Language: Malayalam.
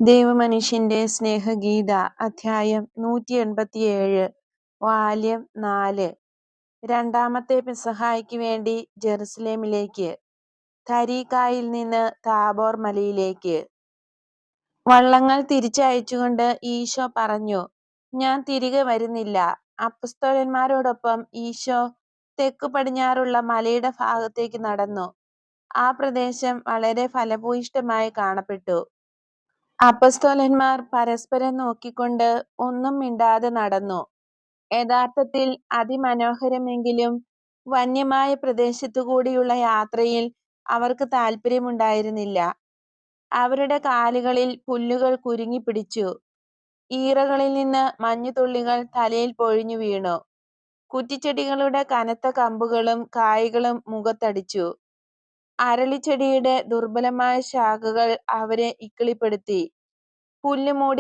ദൈവമനുഷ്യന്റെ സ്നേഹഗീത അധ്യായം 187 വാല്യം 4 രണ്ടാമത്തെ പെസഹായ്ക്ക് വേണ്ടി ജെറുസലേമിലേക്ക്. തരീഖായിൽ നിന്ന് താബോർ മലയിലേക്ക്. വള്ളങ്ങൾ തിരിച്ചയച്ചുകൊണ്ട് ഈശോ പറഞ്ഞു, ഞാൻ തിരികെ വരുന്നില്ല. അപ്പൊസ്തലന്മാരോടൊപ്പം ഈശോ തെക്കു പടിഞ്ഞാറുള്ള മലയുടെ ഭാഗത്തേക്ക് നടന്നു. ആ പ്രദേശം വളരെ ഫലഭൂയിഷ്ഠമായി കാണപ്പെട്ടു. അപ്പൊസ്തലന്മാർ പരസ്പരം നോക്കിക്കൊണ്ട് ഒന്നും മിണ്ടാതെ നടന്നു. യഥാർത്ഥത്തിൽ അതിമനോഹരമെങ്കിലും വന്യമായ പ്രദേശത്തുകൂടിയുള്ള യാത്രയിൽ അവർക്ക് താല്പര്യമുണ്ടായിരുന്നില്ല. അവരുടെ കാലുകളിൽ പുല്ലുകൾ കുരുങ്ങിപ്പിടിച്ചു. ഈറകളിൽ നിന്ന് മഞ്ഞുതുള്ളികൾ തലയിൽ പൊഴിഞ്ഞു വീണു. കുറ്റിച്ചെടികളുടെ കനത്ത കമ്പുകളും കായ്കളും മുഖത്തടിച്ചു. അരളിച്ചെടിയുടെ ദുർബലമായ ശാഖകൾ അവരെ ഇക്കിളിപ്പെടുത്തി. പുല്ല് മൂടി